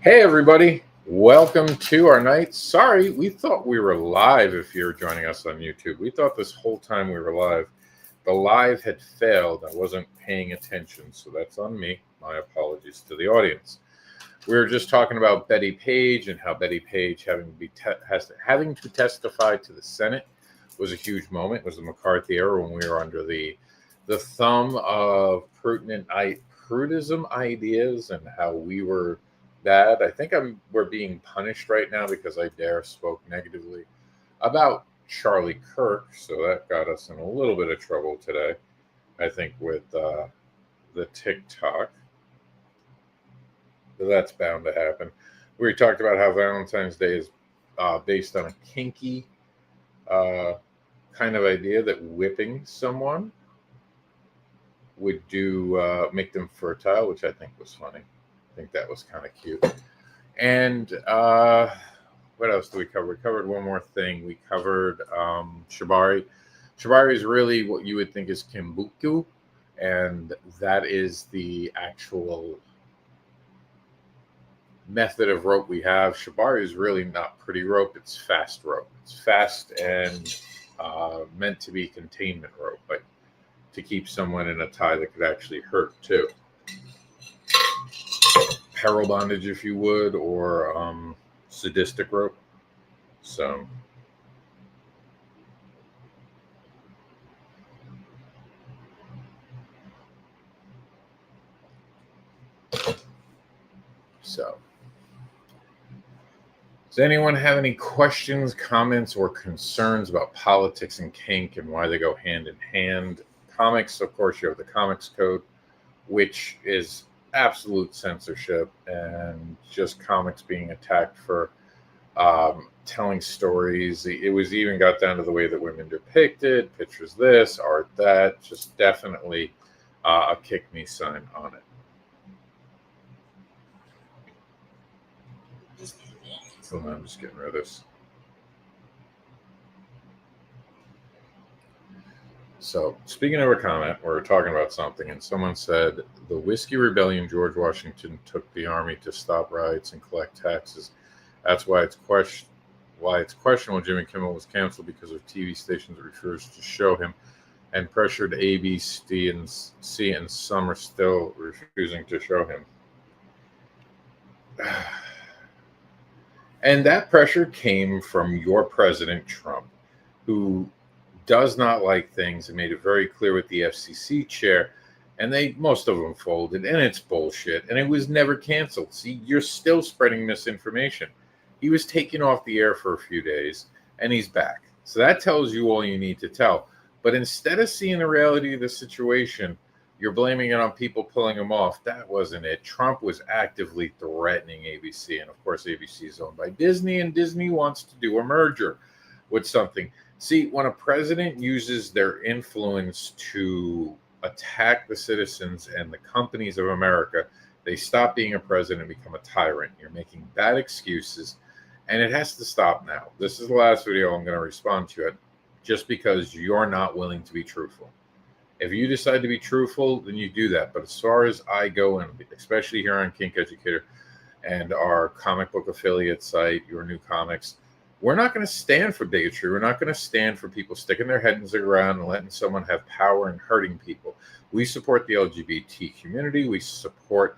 Hey, everybody. Welcome to our night. Sorry, we thought we were live if you're joining us on YouTube. We thought this whole time we were live. The live had failed. I wasn't paying attention, so that's on me. My apologies to the audience. We were just talking about Betty Page and how Betty Page having to testify to the Senate was a huge moment. It was the McCarthy era when we were under the thumb of prudism ideas and how we were bad. I think we're being punished right now because I spoke negatively about Charlie Kirk, so that got us in a little bit of trouble today. I think with the TikTok. That's bound to happen. We talked about how Valentine's Day is based on a kinky kind of idea that whipping someone would make them fertile, which I think was funny. I think that was kind of cute. And what else did we cover? We covered one more thing. We covered shibari. Shibari is really what you would think is kimbuku, and that is the actual method of rope we have. Shibari is really not pretty rope. It's fast rope. It's fast and meant to be containment rope, but to keep someone in a tie that could actually hurt too. Peril bondage, if you would, or sadistic rope. So does anyone have any questions, comments, or concerns about politics and kink and why they go hand in hand? Comics, of course, you have the comics code, which is absolute censorship and just comics being attacked for telling stories. It was even got down to the way that women depicted, pictures this, art that, just definitely a kick me sign on it. So I'm just getting rid of this. So, speaking of a comment, we were talking about something, and someone said the Whiskey Rebellion, George Washington took the army to stop riots and collect taxes. That's why it's questionable Jimmy Kimmel was canceled because of TV stations that refused to show him and pressured ABC and C, and some are still refusing to show him. And that pressure came from your president, Trump, who does not like things and made it very clear with the FCC chair. And most of them folded, and it's bullshit. And it was never canceled. See, you're still spreading misinformation. He was taken off the air for a few days, and he's back. So that tells you all you need to tell. But instead of seeing the reality of the situation, you're blaming it on people pulling him off. That wasn't it. Trump was actively threatening ABC. And of course, ABC is owned by Disney, and Disney wants to do a merger with something. See, when a president uses their influence to attack the citizens and the companies of America, they stop being a president and become a tyrant. You're making bad excuses, and it has to stop now. This is the last video I'm going to respond to it, just because you're not willing to be truthful. If you decide to be truthful, then you do that. But as far as I go, and especially here on Kink Educator and our comic book affiliate site, Your New Comics, we're not going to stand for bigotry. We're not going to stand for people sticking their heads in the ground and letting someone have power and hurting people. We support the LGBT community. We support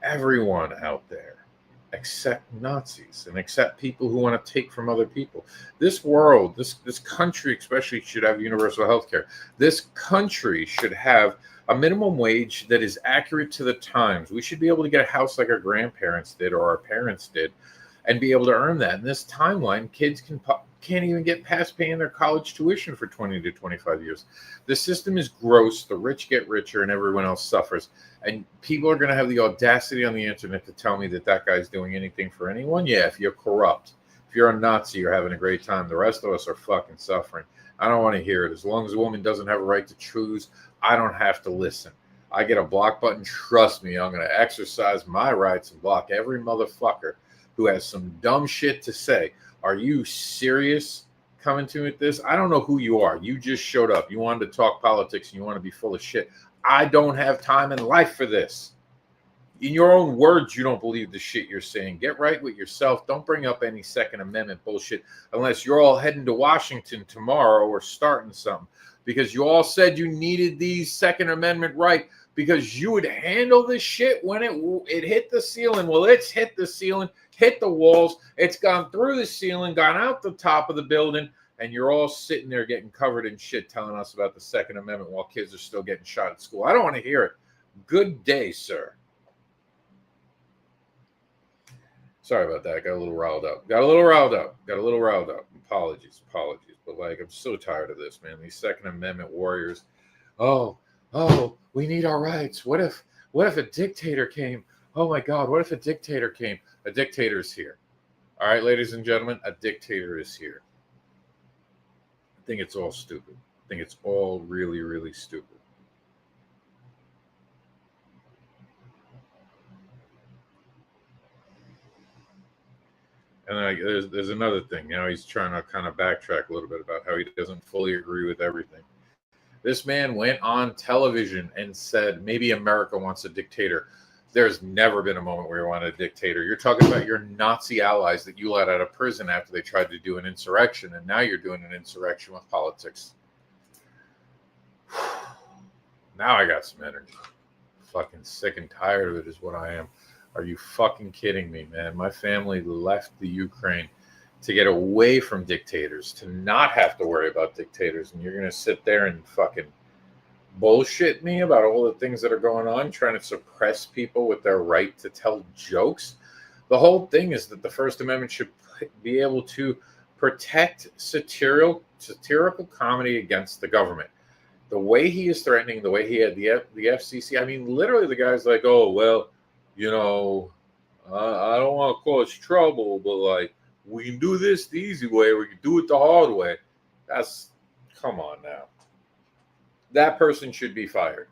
everyone out there, except Nazis and except people who want to take from other people. This world, this country especially, should have universal health care. This country should have a minimum wage that is accurate to the times. We should be able to get a house like our grandparents did or our parents did and be able to earn that. In this timeline, kids can't even get past paying their college tuition for 20 to 25 years. The system is gross. The rich get richer and everyone else suffers. And people are going to have the audacity on the internet to tell me that guy's doing anything for anyone. Yeah, if you're corrupt, if you're a Nazi, you're having a great time. The rest of us are fucking suffering. I don't want to hear it. As long as a woman doesn't have a right to choose, I don't have to listen. I get a block button. Trust me, I'm going to exercise my rights and block every motherfucker who has some dumb shit to say. Are you serious coming to me with this? I don't know who you are. You just showed up. You wanted to talk politics and you want to be full of shit. I don't have time in life for this. in your own words, you don't believe the shit you're saying. Get right with yourself. Don't bring up any Second Amendment bullshit unless you're all heading to Washington tomorrow or starting something, because you all said you needed these Second Amendment right because you would handle this shit when it hit the ceiling. Well, it's hit the ceiling, hit the walls. It's gone through the ceiling, gone out the top of the building, and you're all sitting there getting covered in shit telling us about the Second Amendment while kids are still getting shot at school. I don't want to hear it. Good day, sir. Sorry about that. Got a little riled up. Apologies. But like, I'm so tired of this, man. These Second Amendment warriors. Oh, we need our rights. What if a dictator came? Oh my God, what if a dictator came? A dictator's here. All right, ladies and gentlemen, a dictator is here. I think it's all stupid. I think it's all really, really stupid. And there's another thing. Now he's trying to kind of backtrack a little bit about how he doesn't fully agree with everything. This man went on television and said, maybe America wants a dictator. There's never been a moment where you want a dictator. You're talking about your Nazi allies that you let out of prison after they tried to do an insurrection, and now you're doing an insurrection with politics. Now I got some energy. Fucking sick and tired of it is what I am. Are you fucking kidding me, man? My family left the Ukraine to get away from dictators, to not have to worry about dictators. And you're going to sit there and fucking bullshit me about all the things that are going on, trying to suppress people with their right to tell jokes. The whole thing is that the First Amendment should be able to protect satirical comedy against the government. The way he is threatening, the way he had the FCC, I mean, literally the guy's like, oh, well, you know, I don't want to cause trouble, but like, we can do this the easy way, or we can do it the hard way. Come on now. That person should be fired.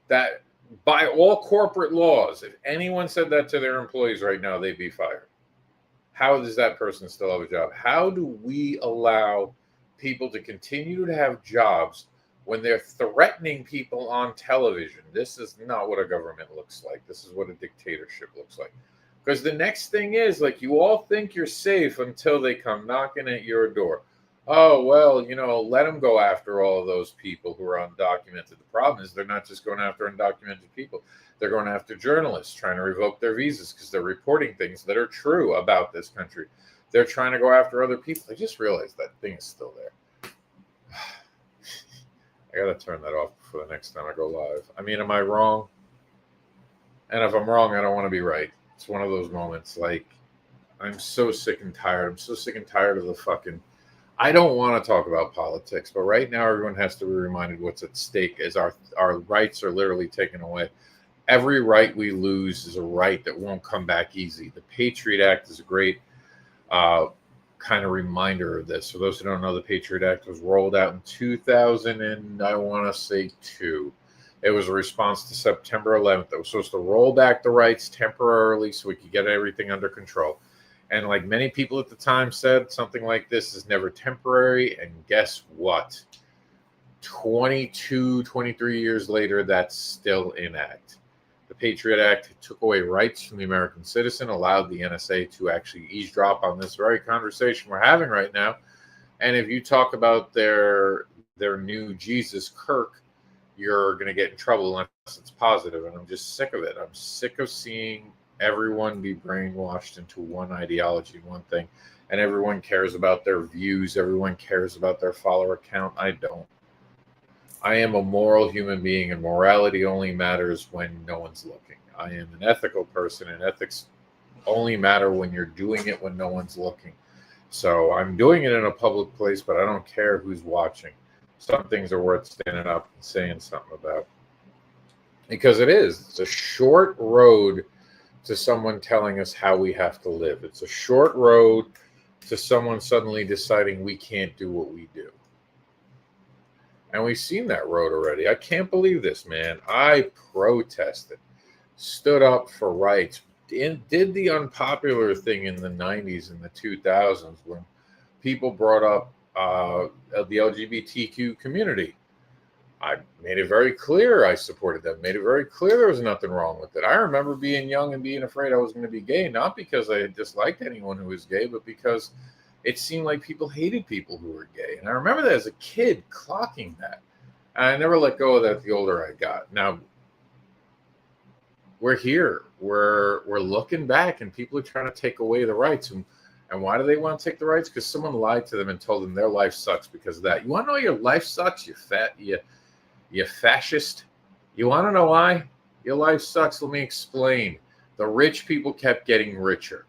That, by all corporate laws, if anyone said that to their employees right now, they'd be fired. How does that person still have a job? How do we allow people to continue to have jobs when they're threatening people on television? This is not what a government looks like. This is what a dictatorship looks like. Because the next thing is, like, you all think you're safe until they come knocking at your door. Oh, well, you know, let them go after all of those people who are undocumented. The problem is they're not just going after undocumented people. They're going after journalists, trying to revoke their visas because they're reporting things that are true about this country. They're trying to go after other people. I just realized that thing is still there. I got to turn that off before the next time I go live. I mean, am I wrong? And if I'm wrong, I don't want to be right. It's one of those moments. Like, I'm so sick and tired. I'm so sick and tired of the fucking... I don't want to talk about politics, but right now everyone has to be reminded what's at stake as our rights are literally taken away. Every right we lose is a right that won't come back easy. The Patriot Act is a great kind of reminder of this. For those who don't know, the Patriot Act was rolled out in 2000 and I want to say 2. It was a response to September 11th that was supposed to roll back the rights temporarily so we could get everything under control. And like many people at the time said, something like this is never temporary. And guess what? 23 years later, that's still in act. The Patriot Act took away rights from the American citizen, allowed the NSA to actually eavesdrop on this very conversation we're having right now. And if you talk about their new Jesus, Kirk, you're going to get in trouble unless it's positive. And I'm just sick of it. I'm sick of seeing everyone be brainwashed into one ideology, one thing, and everyone cares about their views. Everyone cares about their follower count. I don't. I am a moral human being, and morality only matters when no one's looking. I am an ethical person, and ethics only matter when you're doing it when no one's looking. So I'm doing it in a public place, but I don't care who's watching. Some things are worth standing up and saying something about. Because it's a short road to someone telling us how we have to live. It's a short road to someone suddenly deciding we can't do what we do. And we've seen that road already. I can't believe this, man. I protested, stood up for rights, did the unpopular thing in the 90s and the 2000s when people brought up the LGBTQ community. I made it very clear I supported them, made it very clear there was nothing wrong with it. I remember being young and being afraid I was going to be gay, not because I disliked anyone who was gay, but because it seemed like people hated people who were gay. And I remember that as a kid clocking that. And I never let go of that the older I got. Now, we're here. We're looking back, and people are trying to take away the rights. And why do they want to take the rights? Because someone lied to them and told them their life sucks because of that. You want to know your life sucks, you fascist? You want to know why? Your life sucks. Let me explain. The rich people kept getting richer.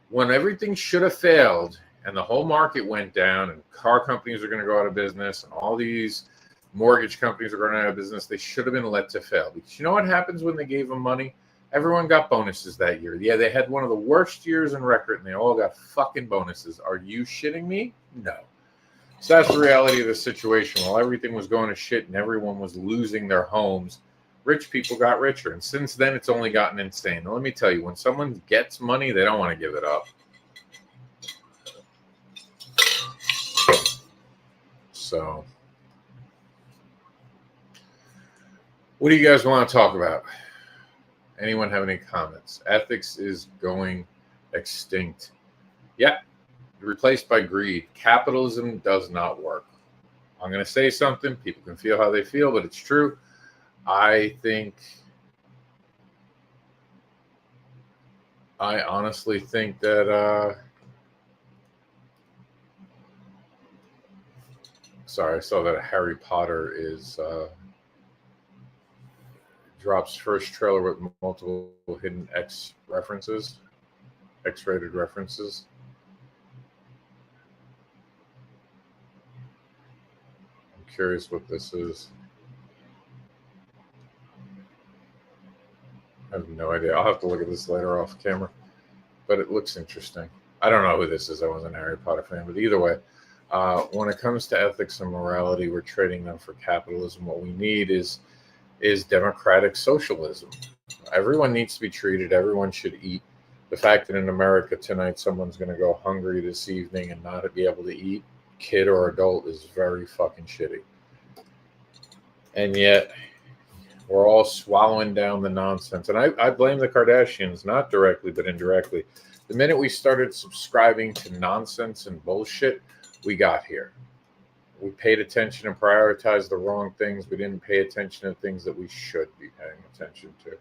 When everything should have failed and the whole market went down and car companies are going to go out of business and all these mortgage companies are going out of business, they should have been let to fail. Because you know what happens when they gave them money? Everyone got bonuses that year. Yeah, they had one of the worst years in record and they all got fucking bonuses. Are you shitting me? No. So that's the reality of the situation. While everything was going to shit and everyone was losing their homes, rich people got richer. And since then, it's only gotten insane. Now, let me tell you, when someone gets money, they don't want to give it up. So, what do you guys want to talk about? Anyone have any comments? Ethics is going extinct. Yeah, replaced by greed. Capitalism does not work. I'm going to say something. People can feel how they feel, but it's true. I honestly think that, sorry, I saw that Harry Potter drops first trailer with multiple hidden X-rated references. I'm curious what this is. I have no idea. I'll have to look at this later off camera, but it looks interesting. I don't know who this is. I wasn't a Harry Potter fan, but either way, when it comes to ethics and morality, we're trading them for capitalism. What we need is democratic socialism. Everyone needs to be treated. Everyone should eat. The fact that in America tonight someone's going to go hungry this evening and not be able to eat, kid or adult, is very fucking shitty. And yet we're all swallowing down the nonsense. And I blame the Kardashians, not directly, but indirectly. The minute we started subscribing to nonsense and bullshit, we got here. We paid attention and prioritized the wrong things. We didn't pay attention to things that we should be paying attention to.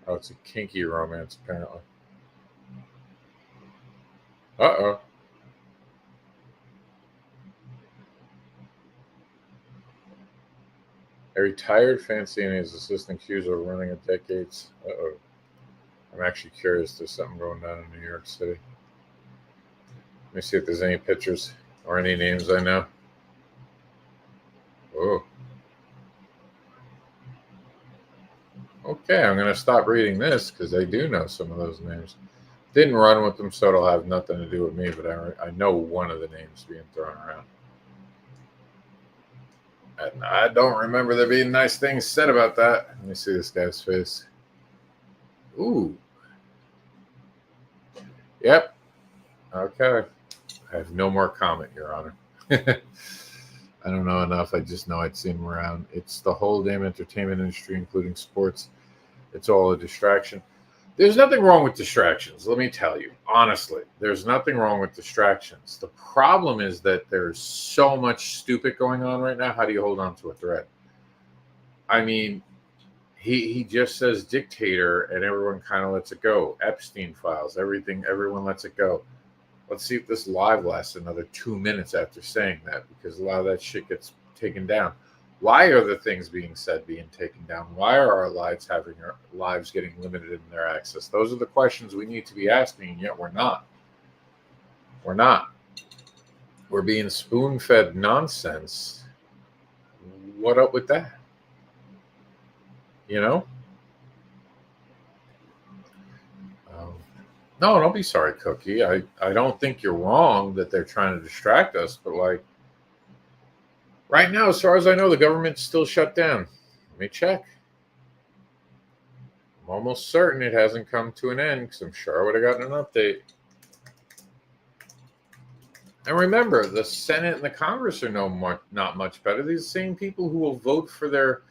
Oh, it's a kinky romance, apparently. Uh-oh. A retired fancy and his assistant accused of running a decades. Uh-oh. I'm actually curious. There's something going down in New York City. Let me see if there's any pictures or any names I know. Oh. Okay, I'm going to stop reading this because I do know some of those names. Didn't run with them, so it'll have nothing to do with me, but I know one of the names being thrown around. And I don't remember there being nice things said about that. Let me see this guy's face. Ooh. Yep. Okay. I have no more comment, Your Honor. I don't know enough. I just know I'd seen him around. It's the whole damn entertainment industry, including sports. It's all a distraction. There's nothing wrong with distractions. Let me tell you, honestly, there's nothing wrong with distractions. The problem is that there's so much stupid going on right now. How do you hold on to a thread? I mean, he just says dictator and everyone kind of lets it go. Epstein files, everything, everyone lets it go. Let's see if this live lasts another 2 minutes after saying that, because a lot of that shit gets taken down. Why are the things being said being taken down? Why are our lives getting limited in their access? Those are the questions we need to be asking, and yet we're not. We're not. We're being spoon-fed nonsense. What up with that? You know? No, don't be sorry, Cookie. I don't think you're wrong that they're trying to distract us, but like right now, as far as I know, the government's still shut down. Let me check. I'm almost certain it hasn't come to an end because I'm sure I would have gotten an update. And remember, the Senate and the Congress are not much better. These are the same people who will vote for their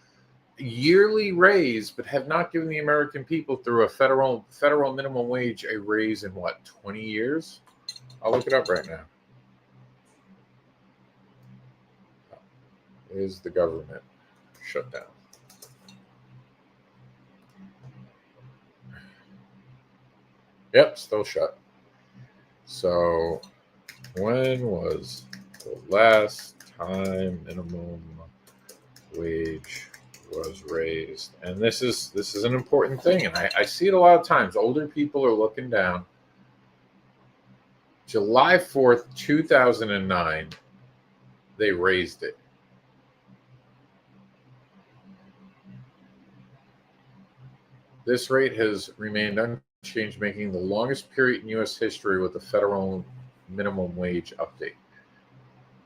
yearly raise, but have not given the American people through a federal minimum wage a raise in what, 20 years? I'll look it up right now. Is the government shut down? Yep, still shut. So when was the last time minimum wage was raised? And this is an important thing, and I see it a lot of times. Older people are looking down. July 4th, 2009, they raised it. This rate has remained unchanged, making the longest period in U.S. history with a federal minimum wage update. It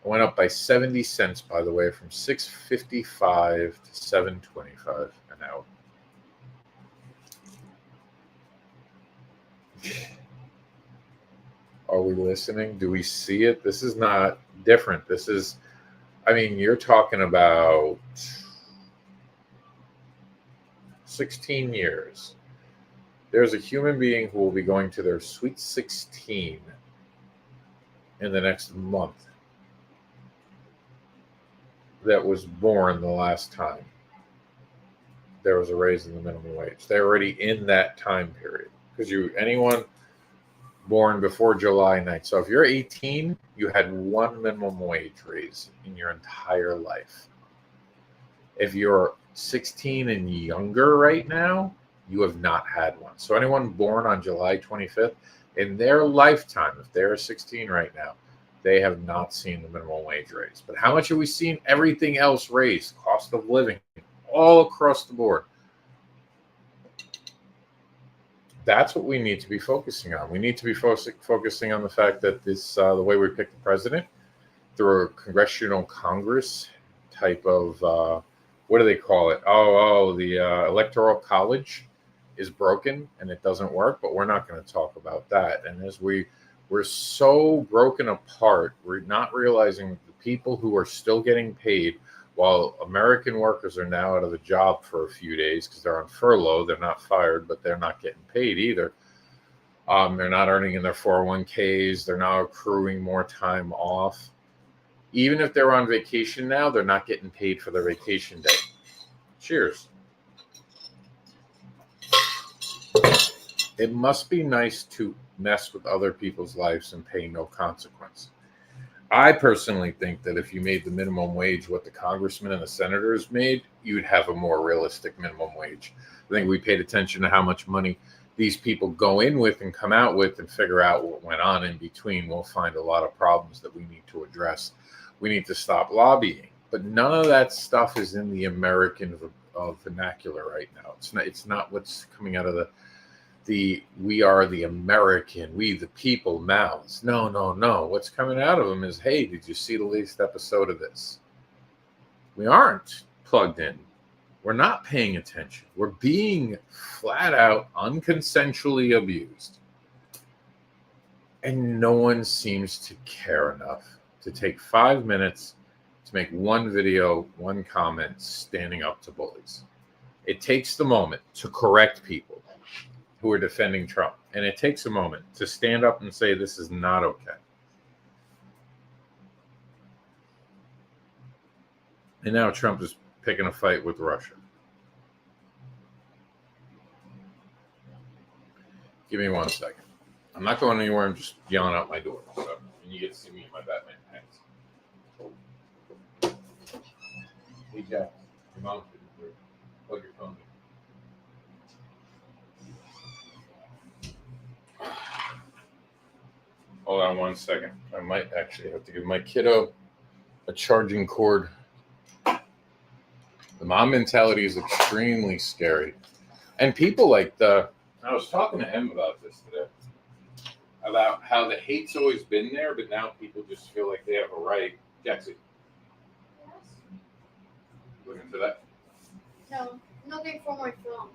went up by 70 cents, by the way, from $6.55 to $7.25 an hour. Are we listening? Do we see it? This is not different. This is, I mean, you're talking about 16 years. There's a human being who will be going to their sweet 16 in the next month that was born the last time there was a raise in the minimum wage. They're already in that time period because anyone born before July 9th. So if you're 18, you had one minimum wage raise in your entire life. If you're 16 and younger right now, you have not had one. So anyone born on July 25th, in their lifetime, if they're 16 right now, they have not seen the minimum wage raise. But how much have we seen everything else raised? Cost of living, all across the board. That's what we need to be focusing on. We need to be focusing on the fact that this, the way we pick the president, through a congressional Congress type of, what do they call it? The Electoral College is broken and it doesn't work, but we're not going to talk about that. And as we're so broken apart, we're not realizing that the people who are still getting paid, while American workers are now out of the job for a few days because they're on furlough, they're not fired, but they're not getting paid either. They're not earning in their 401ks. They're now accruing more time off. Even if they're on vacation now, they're not getting paid for their vacation day. Cheers. It must be nice to mess with other people's lives and pay no consequence. I personally think that if you made the minimum wage what the congressmen and the senators made, you'd have a more realistic minimum wage. I think we paid attention to how much money these people go in with and come out with and figure out what went on in between. We'll find a lot of problems that we need to address. We need to stop lobbying. But none of that stuff is in the American vernacular right now. It's not what's coming out of the we are the American, we the people mouths. No. What's coming out of them is, hey, did you see the latest episode of this? We aren't plugged in. We're not paying attention. We're being flat out unconsensually abused. And no one seems to care enough to take 5 minutes to make one video, one comment standing up to bullies. It takes the moment to correct people who are defending Trump. And it takes a moment to stand up and say, this is not okay. And now Trump is picking a fight with Russia. Give me 1 second. I'm not going anywhere. I'm just yelling out my door. So, and you get to see me in my Batman pants. Hey, Jack. Your mom couldn't plug your phone in. Hold on 1 second. I might actually have to give my kiddo a charging cord. The mom mentality is extremely scary. And people I was talking to him about this today, about how the hate's always been there, but now people just feel like they have a right. Jackson. Yes. Looking for that? No, I'm looking for my phone.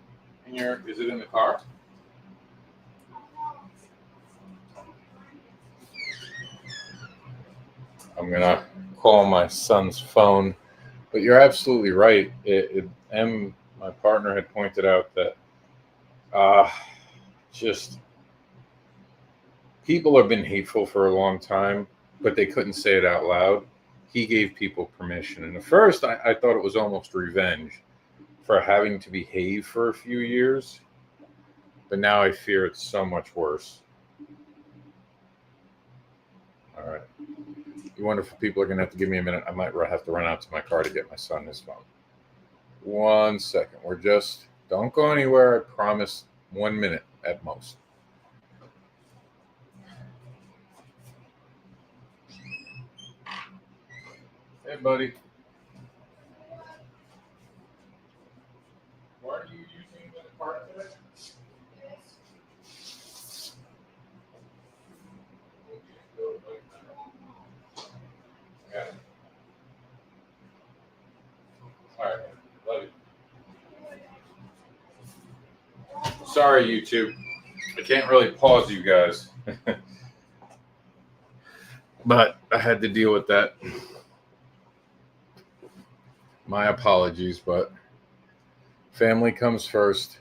Is it in the car? I'm gonna call my son's phone, but you're absolutely right. My partner had pointed out that uh, just people have been hateful for a long time, but they couldn't say it out loud. He gave people permission, and at first I thought it was almost revenge for having to behave for a few years, but now I fear it's so much worse. All right. You wonderful people are going to have to give me a minute. I might have to run out to my car to get my son his phone. 1 second. Don't go anywhere. I promise 1 minute at most. Hey, buddy. Why are you using the car today? Yeah. All right. Love you. Sorry, YouTube. I can't really pause you guys. But I had to deal with that. My apologies, but family comes first.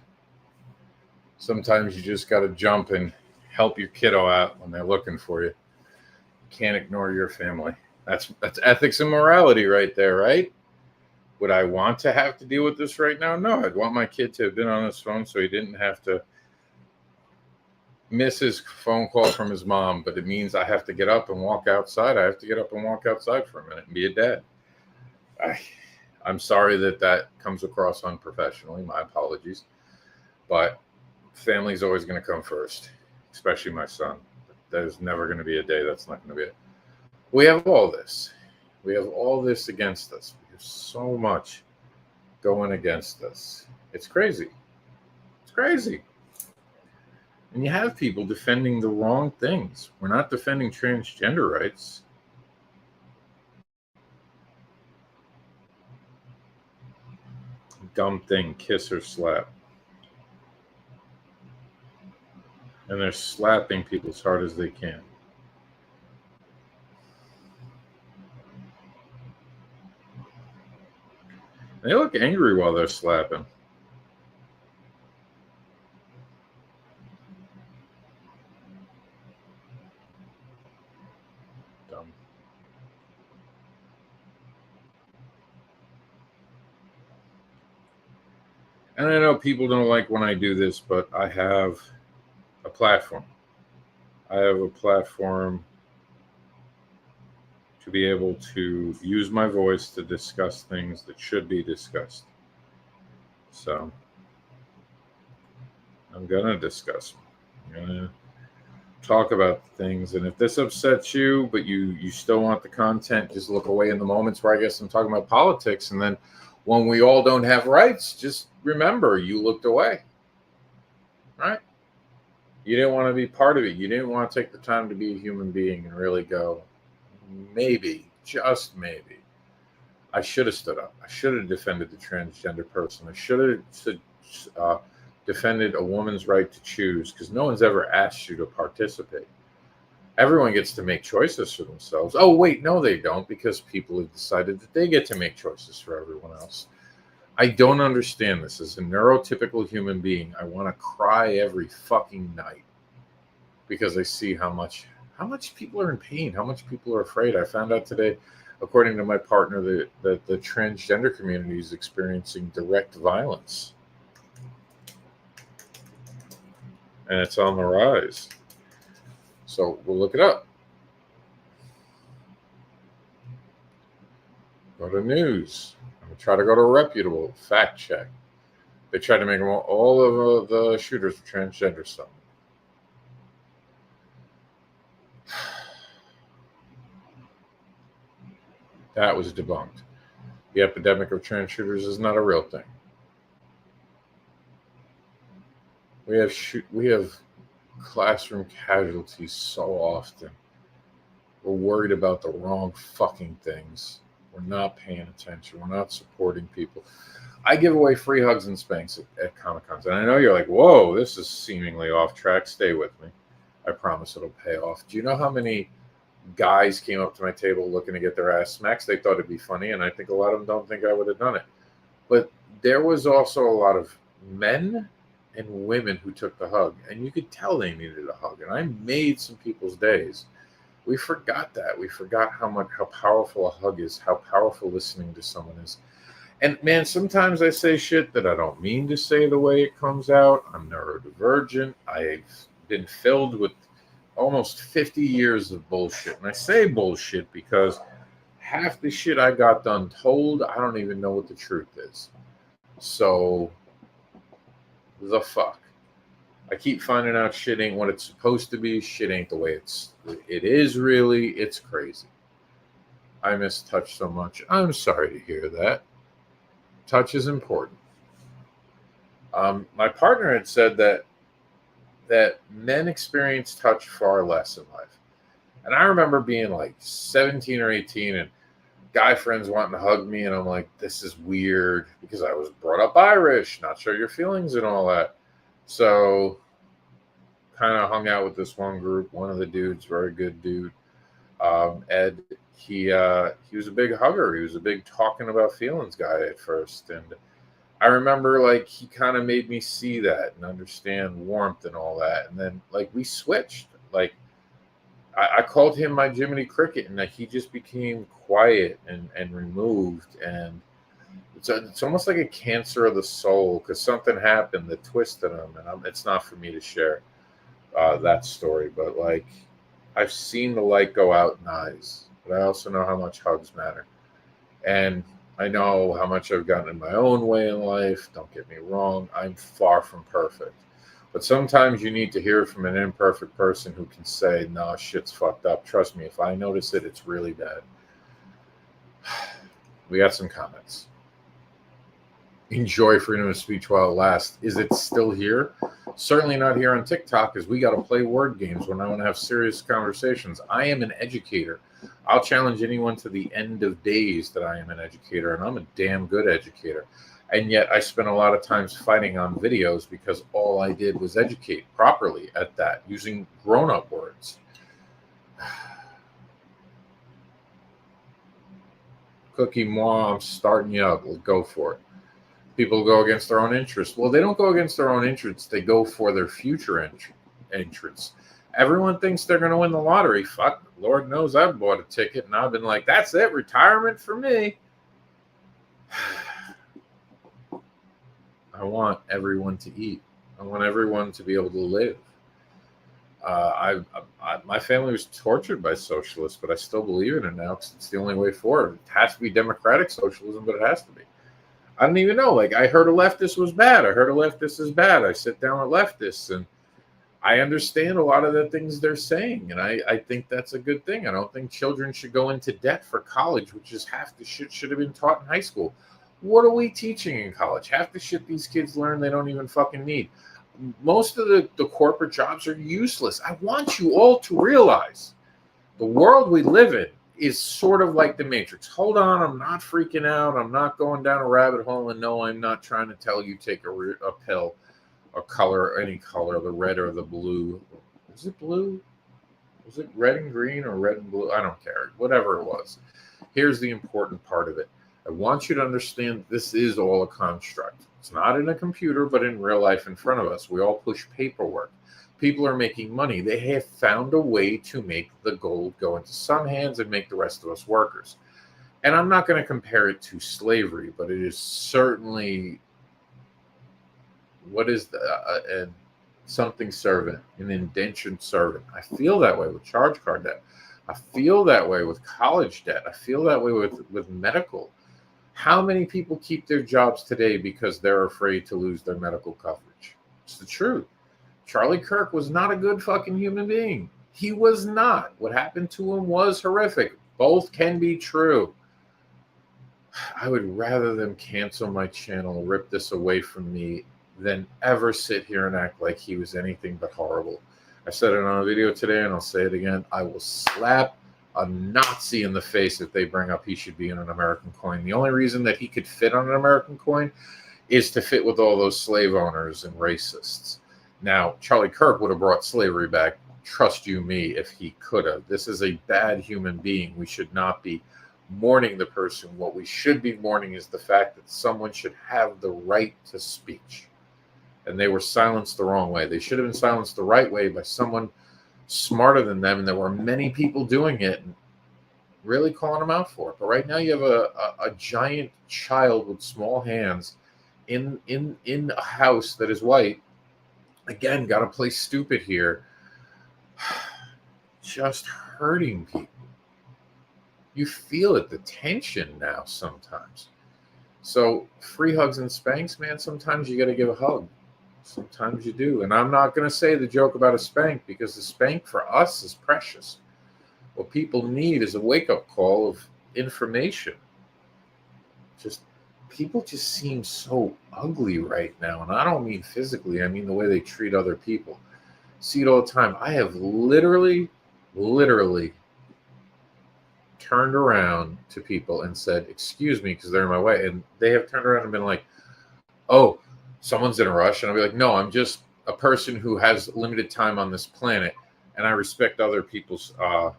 Sometimes you just got to jump and help your kiddo out when they're looking for you. You can't ignore your family. That's ethics and morality right there, right? Would I want to have to deal with this right now? No, I'd want my kid to have been on his phone so he didn't have to miss his phone call from his mom, but it means I have to get up and walk outside. I have to get up and walk outside for a minute and be a dad. I'm sorry that comes across unprofessionally. My apologies. But family's always going to come first, especially my son. There's never going to be a day that's not going to be it. We have all this. We have all this against us. We have so much going against us. It's crazy. It's crazy. And you have people defending the wrong things. We're not defending transgender rights. Dumb thing, kiss or slap. And they're slapping people as hard as they can. They look angry while they're slapping. Dumb. And I know people don't like when I do this, but I have a platform. I have a platform to be able to use my voice to discuss things that should be discussed. So I'm going to discuss them. I'm going to talk about things. And if this upsets you, but you still want the content, just look away in the moments where I guess I'm talking about politics. And then when we all don't have rights, just remember you looked away. Right? You didn't want to be part of it. You didn't want to take the time to be a human being and really go, maybe, just maybe, I should have stood up. I should have defended the transgender person. I should have defended a woman's right to choose, because no one's ever asked you to participate. Everyone gets to make choices for themselves. Oh, wait, no, they don't, because people have decided that they get to make choices for everyone else. I don't understand this. As a neurotypical human being, I want to cry every fucking night because I see how much people are in pain, how much people are afraid. I found out today, according to my partner, that the transgender community is experiencing direct violence. And it's on the rise. So we'll look it up. Go to news. Try to go to a reputable fact check. They try to make them all of the shooters were transgender. So that was debunked. The epidemic of trans shooters is not a real thing. We have classroom casualties so often. We're worried about the wrong fucking things. We're not paying attention. We're not supporting people. I give away free hugs and spanks at Comic Cons, and I know you're like, "Whoa, this is seemingly off track." Stay with me. I promise it'll pay off. Do you know how many guys came up to my table looking to get their ass smacked? They thought it'd be funny, and I think a lot of them don't think I would have done it. But there was also a lot of men and women who took the hug, and you could tell they needed a hug. And I made some people's days. We forgot that. We forgot how powerful a hug is, how powerful listening to someone is. And man, sometimes I say shit that I don't mean to say the way it comes out. I'm neurodivergent. I've been filled with almost 50 years of bullshit. And I say bullshit because half the shit I got done told, I don't even know what the truth is. So, the fuck. I keep finding out shit ain't what it's supposed to be. Shit ain't the way it is really. It's crazy. I miss touch so much. I'm sorry to hear that. Touch is important. My partner had said that men experience touch far less in life. And I remember being like 17 or 18 and guy friends wanting to hug me, and I'm like, this is weird because I was brought up Irish, not sure your feelings and all that. So kind of hung out with this one group, one of the dudes, very good dude. Ed, he was a big hugger. He was a big talking about feelings guy at first. And I remember like he kind of made me see that and understand warmth and all that. And then like we switched. Like I called him my Jiminy Cricket, and like he just became quiet and removed. And it's almost like a cancer of the soul because something happened that twisted him. And it's not for me to share that story, but like I've seen the light go out in eyes, but I also know how much hugs matter. And I know how much I've gotten in my own way in life. Don't get me wrong. I'm far from perfect. But sometimes you need to hear from an imperfect person who can say, no, shit's fucked up. Trust me, if I notice it, it's really bad. We got some comments. Enjoy freedom of speech while it lasts. Is it still here? Certainly not here on TikTok, because we got to play word games when I want to have serious conversations. I am an educator. I'll challenge anyone to the end of days that I am an educator, and I'm a damn good educator. And yet I spent a lot of times fighting on videos because all I did was educate properly at that, using grown-up words. Cookie Moi, I'm starting you up. We'll go for it. People go against their own interests. Well, they don't go against their own interests. They go for their future interests. Everyone thinks they're going to win the lottery. Fuck, Lord knows I've bought a ticket, and I've been like, that's it, retirement for me. I want everyone to eat. I want everyone to be able to live. My family was tortured by socialists, but I still believe in it now because it's the only way forward. It has to be democratic socialism, but it has to be. I don't even know. Like, I heard a leftist was bad. I heard a leftist is bad. I sit down with leftists, and I understand a lot of the things they're saying, and I think that's a good thing. I don't think children should go into debt for college, which is half the shit should have been taught in high school. What are we teaching in college? Half the shit these kids learn they don't even fucking need. Most of the corporate jobs are useless. I want you all to realize the world we live in is sort of like the Matrix. Hold on, I'm not freaking out. I'm not going down a rabbit hole. And no, I'm not trying to tell you take a pill, a color, any color, the red or the blue. Is it blue? Was it red and green or red and blue? I don't care. Whatever it was. Here's the important part of it. I want you to understand this is all a construct. It's not in a computer, but in real life in front of us. We all push paperwork. People are making money. They have found a way to make the gold go into some hands and make the rest of us workers. And I'm not going to compare it to slavery, but it is certainly, what is something servant, an indentured servant. I feel that way with charge card debt. I feel that way with college debt. I feel that way with medical. How many people keep their jobs today because they're afraid to lose their medical coverage? It's the truth. Charlie Kirk was not a good fucking human being. He was not. What happened to him was horrific. Both can be true. I would rather them cancel my channel, rip this away from me, than ever sit here and act like he was anything but horrible. I said it on a video today, and I'll say it again. I will slap a Nazi in the face if they bring up he should be in an American coin. The only reason that he could fit on an American coin is to fit with all those slave owners and racists. Now, Charlie Kirk would have brought slavery back, trust you me, if he could have. This is a bad human being. We should not be mourning the person. What we should be mourning is the fact that someone should have the right to speech. And they were silenced the wrong way. They should have been silenced the right way by someone smarter than them. And there were many people doing it and really calling them out for it. But right now you have a giant child with small hands in a house that is white. Again, got to play stupid here. Just hurting people. You feel it, the tension now sometimes. So free hugs and spanks, man, sometimes you got to give a hug. Sometimes you do. And I'm not going to say the joke about a spank, because the spank for us is precious. What people need is a wake-up call of information. People just seem so ugly right now. And I don't mean physically. I mean the way they treat other people. See it all the time. I have literally turned around to people and said, excuse me, because they're in my way. And they have turned around and been like, oh, someone's in a rush. And I'll be like, no, I'm just a person who has limited time on this planet. And I respect other people's time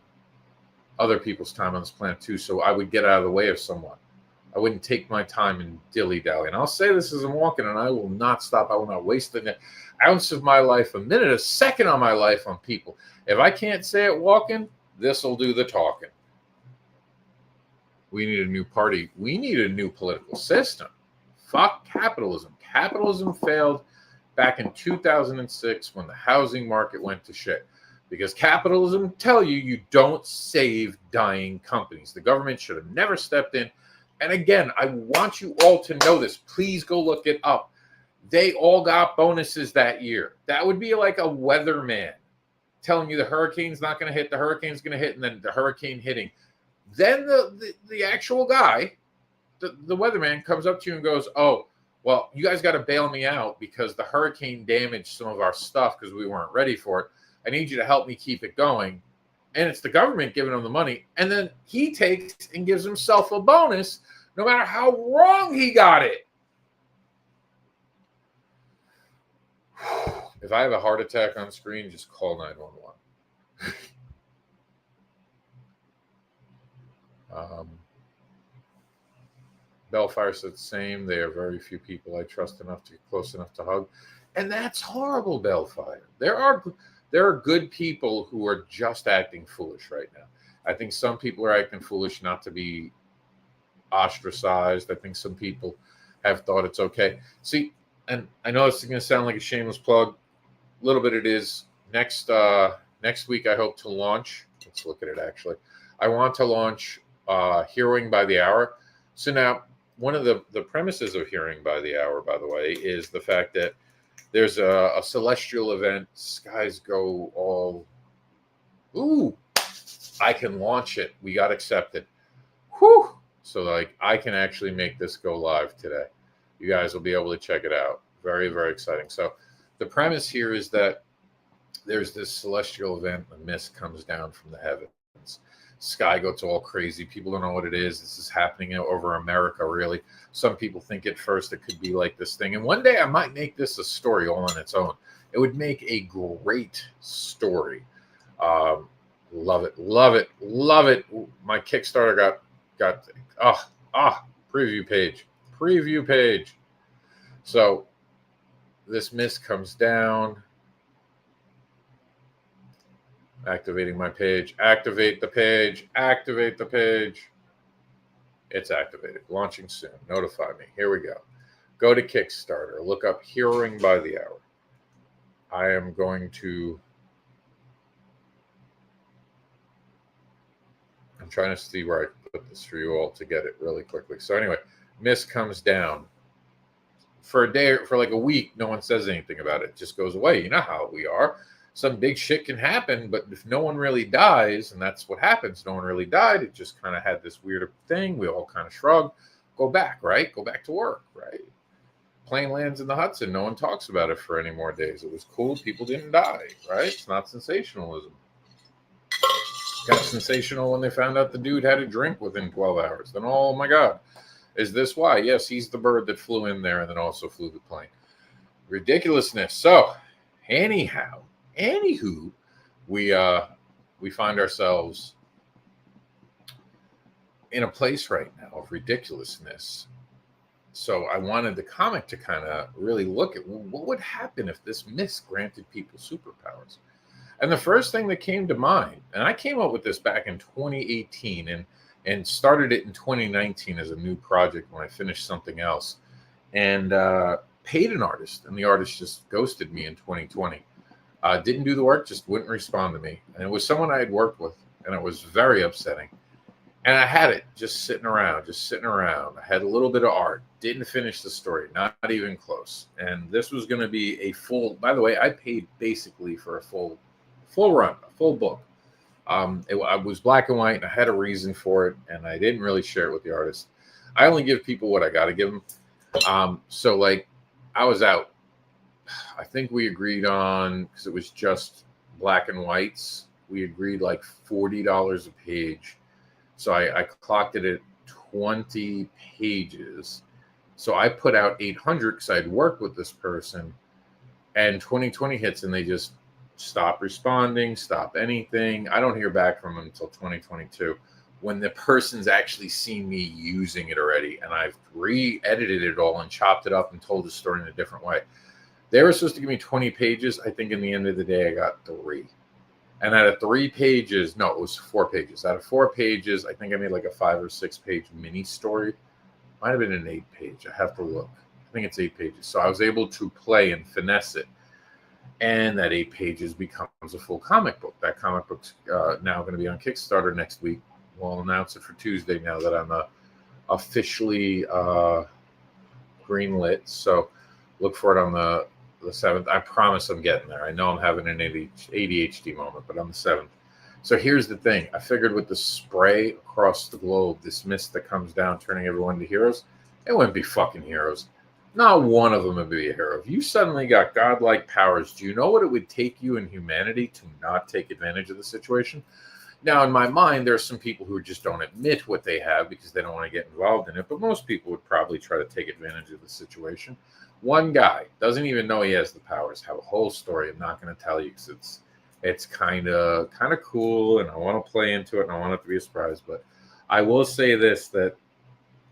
on this planet too. So I would get out of the way of someone. I wouldn't take my time and dilly-dally. And I'll say this as I'm walking, and I will not stop. I will not waste an ounce of my life, a minute, a second on my life on people. If I can't say it walking, this will do the talking. We need a new party. We need a new political system. Fuck capitalism. Capitalism failed back in 2006 when the housing market went to shit. Because capitalism tell you don't save dying companies. The government should have never stepped in. And again, I want you all to know this. Please go look it up. They all got bonuses that year. That would be like a weatherman telling you the hurricane's not going to hit, the hurricane's going to hit, and then the hurricane hitting. Then the actual guy, the weatherman, comes up to you and goes, oh, well, you guys got to bail me out because the hurricane damaged some of our stuff because we weren't ready for it. I need you to help me keep it going. And it's the government giving him the money. And then he takes and gives himself a bonus no matter how wrong he got it. If I have a heart attack on screen, just call 911. Bellfire said the same. There are very few people I trust enough to get close enough to hug. And that's horrible, Bellfire. There are good people who are just acting foolish right now. I think some people are acting foolish not to be ostracized. I think some people have thought it's okay. See, and I know it's going to sound like a shameless plug. A little bit it is. Next week, I hope to launch. Let's look at it, actually. I want to launch Heroing by the Hour. So now, one of the premises of Hearing by the Hour, by the way, is the fact that there's a celestial event. Skies go all, ooh, I can launch it. We got accepted. Whew. So like I can actually make this go live today. You guys will be able to check it out. Very, very exciting. So the premise here is that there's this celestial event. The mist comes down from the heavens. Sky goes all crazy. People don't know what it is. This is happening over America, really. Some people think at first it could be like this thing. And one day I might make this a story all on its own. It would make a great story. Love it, love it, love it. My Kickstarter got preview page. So this mist comes down. Activating my page. Activate the page. It's activated. Launching soon. Notify me. Here we go. Go to Kickstarter. Look up Hearing by the Hour. I am going to... I'm trying to see where I put this for you all to get it really quickly. So anyway, mist comes down. For a day, for like a week, no one says anything about it. It just goes away. You know how we are. Some big shit can happen, but if no one really dies, and that's what happens, no one really died, it just kind of had this weird thing. We all kind of shrug, go back, right? Go back to work, right? Plane lands in the Hudson. No one talks about it for any more days. It was cool. People didn't die, right? It's not sensationalism. Got sensational when they found out the dude had a drink within 12 hours. Then, oh my God, is this why? Yes, he's the bird that flew in there and then also flew the plane. Ridiculousness. So, anywho, we find ourselves in a place right now of ridiculousness. So I wanted the comic to kind of really look at what would happen if this mist granted people superpowers. And the first thing that came to mind, and I came up with this back in 2018 and started it in 2019 as a new project when I finished something else, and paid an artist, and the artist just ghosted me in 2020. Didn't do the work, just wouldn't respond to me, and it was someone I had worked with, and it was very upsetting. And I had it just sitting around, I had a little bit of art, didn't finish the story, not even close. And this was going to be a full, by the way, I paid basically for a full run, a full book. I was black and white, and I had a reason for it, and I didn't really share it with the artist. I only give people what I got to give them. So like I was out. I think we agreed on, because it was just black and whites, we agreed like $40 a page. So I clocked it at 20 pages. So I put out 800 because I'd worked with this person, and 2020 hits and they just stop responding, stop anything. I don't hear back from them until 2022 when the person's actually seen me using it already, and I've re-edited it all and chopped it up and told the story in a different way. They were supposed to give me 20 pages. I think in the end of the day, I got 3. And out of 3 pages, no, it was 4 pages. Out of 4 pages, I think I made like a 5 or 6 page mini story. Might have been an 8 page. I have to look. I think it's 8 pages. So I was able to play and finesse it. And that 8 pages becomes a full comic book. That comic book's now going to be on Kickstarter next week. We'll announce it for Tuesday now that I'm officially greenlit. So look for it on the 7th. I promise I'm getting there. I know I'm having an ADHD moment, but on the 7th. So here's the thing. I figured with the spray across the globe, this mist that comes down, turning everyone to heroes, it wouldn't be fucking heroes. Not one of them would be a hero. If you suddenly got godlike powers, do you know what it would take you in humanity to not take advantage of the situation? Now, in my mind, there are some people who just don't admit what they have because they don't want to get involved in it, but most people would probably try to take advantage of the situation. One guy doesn't even know he has the powers. Have a whole story. I'm not going to tell you because it's kind of cool, and I want to play into it, and I want it to be a surprise. But I will say this, that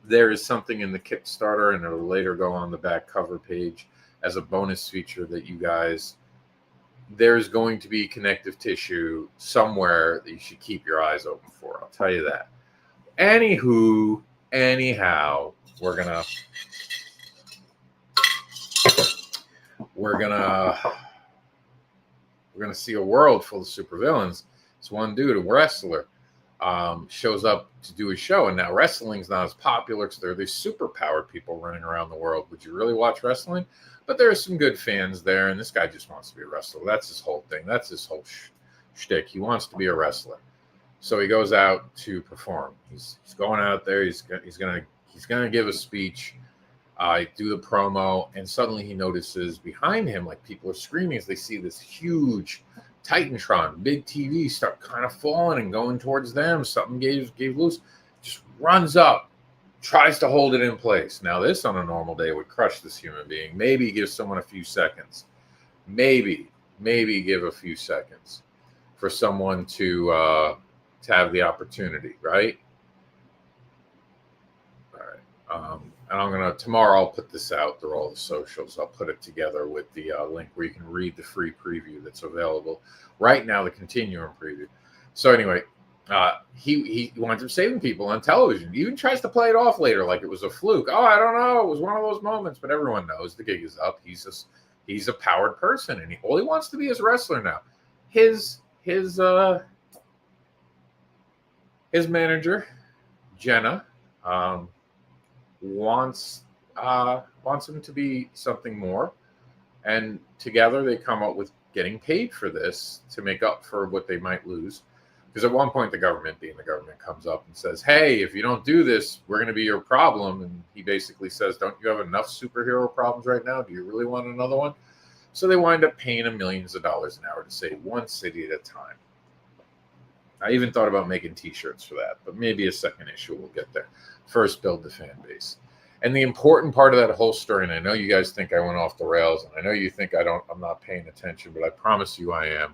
there is something in the Kickstarter, and it'll later go on the back cover page as a bonus feature that you guys, there's going to be connective tissue somewhere that you should keep your eyes open for. I'll tell you that. Anyhow, we're gonna see a world full of supervillains. It's one dude, a wrestler, shows up to do a show, and now wrestling's not as popular because there are these superpowered people running around the world. Would you really watch wrestling? But there are some good fans there, and this guy just wants to be a wrestler. That's his whole thing. That's his whole shtick. He wants to be a wrestler, so he goes out to perform. He's going out there. He's gonna give a speech. Do the promo, and suddenly he notices behind him, like, people are screaming as they see this huge Titantron, big TV, start kind of falling and going towards them. Something gave loose. Just runs up, tries to hold it in place. Now, this on a normal day would crush this human being. Maybe give someone a few seconds. Maybe give a few seconds for someone to have the opportunity, right? All right. And I'm going to, tomorrow I'll put this out through all the socials. I'll put it together with the link where you can read the free preview that's available right now, the continuum preview. So anyway, he winds up saving people on television. He even tries to play it off later like it was a fluke. Oh, I don't know. It was one of those moments, but everyone knows the gig is up. He's a powered person, and all he wants to be is a wrestler now. His manager, Jenna, wants him to be something more, and together they come up with getting paid for this to make up for what they might lose. Because at one point, the government, being the government, comes up and says, hey, if you don't do this, we're going to be your problem. And he basically says, don't you have enough superhero problems right now? Do you really want another one? So they wind up paying him millions of dollars an hour to save one city at a time. I even thought about making t-shirts for that, but maybe a second issue will get there. First, build the fan base. And the important part of that whole story, and I know you guys think I went off the rails, and I know you think I'm not paying attention, but I promise you I am.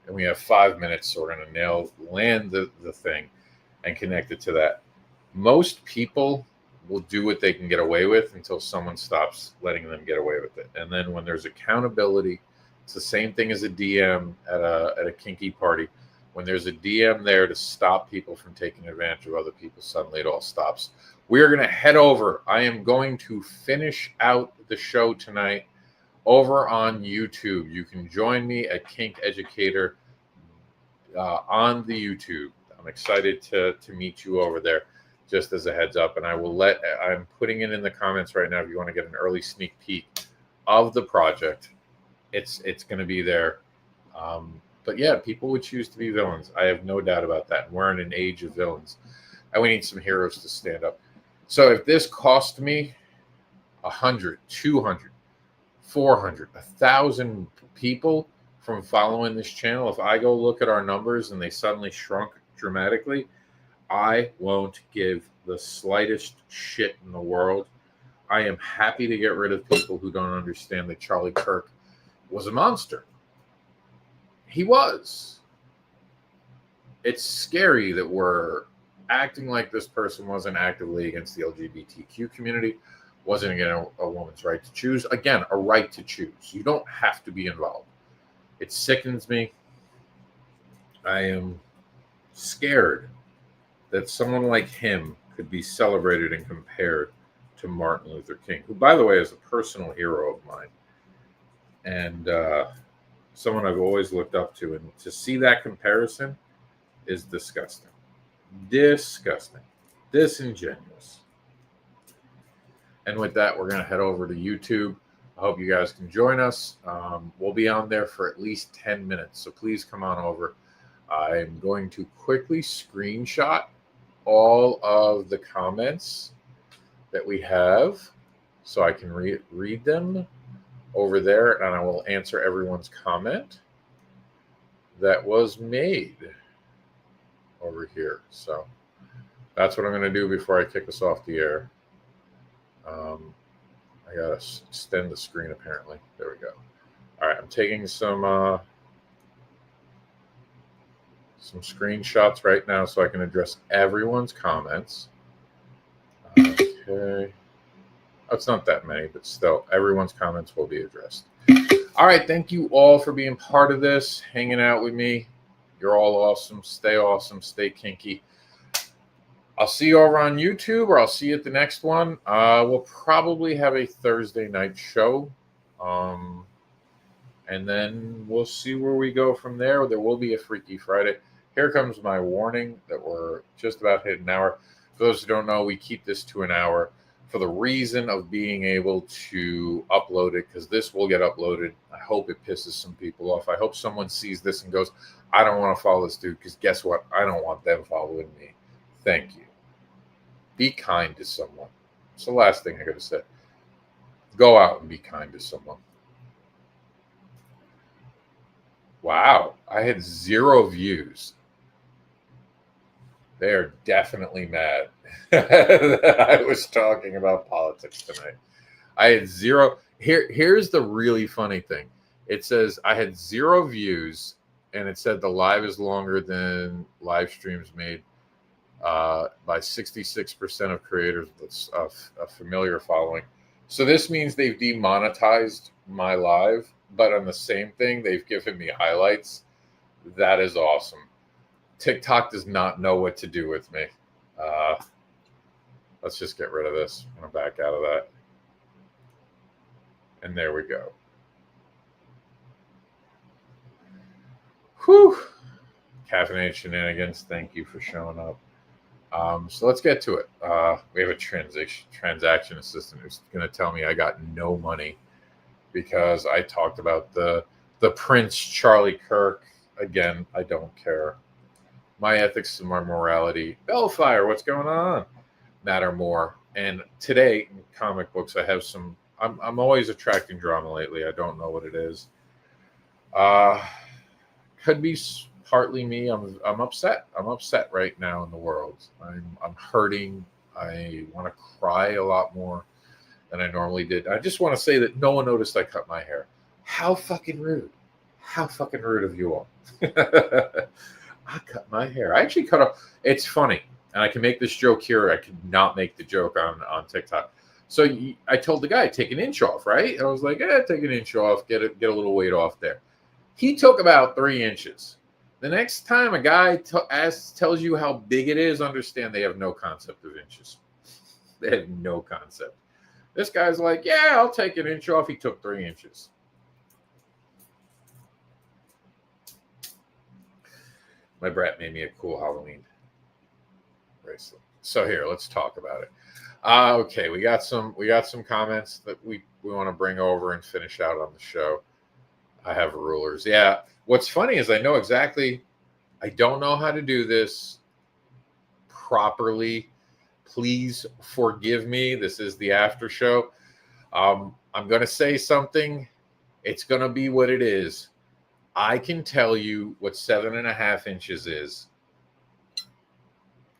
And we have 5 minutes, so we're going to land the thing and connect it to that. Most people will do what they can get away with until someone stops letting them get away with it. And then when there's accountability, it's the same thing as a DM at a kinky party. When there's a DM there to stop people from taking advantage of other people, suddenly it all stops. We are going to head over. I am going to finish out the show tonight over on YouTube. You can join me at Kink Educator on the YouTube. I'm excited to meet you over there, just as a heads up. And I'm putting it in the comments right now if you want to get an early sneak peek of the project. It's going to be there. But yeah, people would choose to be villains. I have no doubt about that. We're in an age of villains, and we need some heroes to stand up. So if this cost me 100, 200, 400, 1,000 people from following this channel, if I go look at our numbers and they suddenly shrunk dramatically, I won't give the slightest shit in the world. I am happy to get rid of people who don't understand that Charlie Kirk was a monster. He was. It's scary that we're acting like this person wasn't actively against the LGBTQ community, wasn't against a woman's right to choose. Again, a right to choose. You don't have to be involved. It sickens me. I am scared that someone like him could be celebrated and compared to Martin Luther King, who, by the way, is a personal hero of mine and someone I've always looked up to. And to see that comparison is disgusting. Disgusting. Disingenuous. And with that, we're going to head over to YouTube. I hope you guys can join us. We'll be on there for at least 10 minutes, so please come on over. I'm going to quickly screenshot all of the comments that we have so I can read them over there, and I will answer everyone's comment that was made over here. So that's what I'm going to do before I kick us off the air. I got to extend the screen, apparently. There we go. All right, I'm taking some screenshots right now so I can address everyone's comments. Okay. It's not that many, but still, everyone's comments will be addressed. All right, thank you all for being part of this, hanging out with me. You're all awesome. Stay kinky. I'll see you over on YouTube, or I'll see you at the next one. We'll probably have a Thursday night show. And then we'll see where we go from there. There will be a Freaky Friday. Here comes my warning that we're just about hit an hour. For those who don't know, we keep this to an hour for the reason of being able to upload it, because this will get uploaded. I hope it pisses some people off. I hope someone sees this and goes, I don't want to follow this dude, because guess what? I don't want them following me. Thank you. Be kind to someone. It's the last thing I got to say. Go out and be kind to someone. Wow, I had 0 views. They are definitely mad that I was talking about politics tonight. I had 0. Here's the really funny thing. It says I had 0 views, and it said the live is longer than live streams made by 66% of creators with a familiar following. So this means they've demonetized my live, but on the same thing, they've given me highlights. That is awesome. TikTok does not know what to do with me. Let's just get rid of this. I'm going to back out of that. And there we go. Whew. Caffeinated Shenanigans, thank you for showing up. So let's get to it. We have a transaction assistant who's going to tell me I got no money because I talked about the Prince Charlie Kirk. Again, I don't care. My ethics and my morality. Bellfire, what's going on? Matter more. And today in comic books, I have some. I'm always attracting drama lately. I don't know what it is. Could be partly me. I'm upset. I'm upset right now in the world. I'm hurting. I want to cry a lot more than I normally did. I just want to say that no one noticed I cut my hair. How fucking rude. How fucking rude of you all. I cut my hair. I actually cut off. It's funny. And I can make this joke here. I could not make the joke on TikTok. So I told the guy, take an inch off, right? I was like, take an inch off, get a little weight off there. He took about 3 inches. The next time a guy tells you how big it is, understand they have no concept of inches. They have no concept. This guy's like, yeah, I'll take an inch off. He took 3 inches. My brat made me a cool Halloween bracelet. So here, let's talk about it. Okay, we got some comments that we want to bring over and finish out on the show. I have rulers. Yeah. What's funny is I know exactly. I don't know how to do this properly. Please forgive me. This is the after show. I'm going to say something. It's going to be what it is. I can tell you what 7.5 inches is.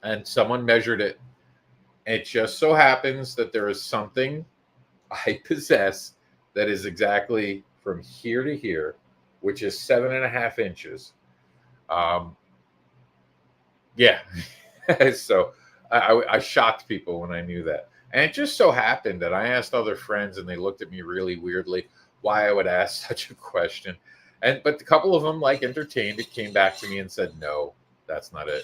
And someone measured it. It just so happens that there is something I possess that is exactly from here to here, which is 7.5 inches. Yeah. So I shocked people when I knew that. And it just so happened that I asked other friends and they looked at me really weirdly why I would ask such a question. But a couple of them entertained it, came back to me and said, no, that's not it.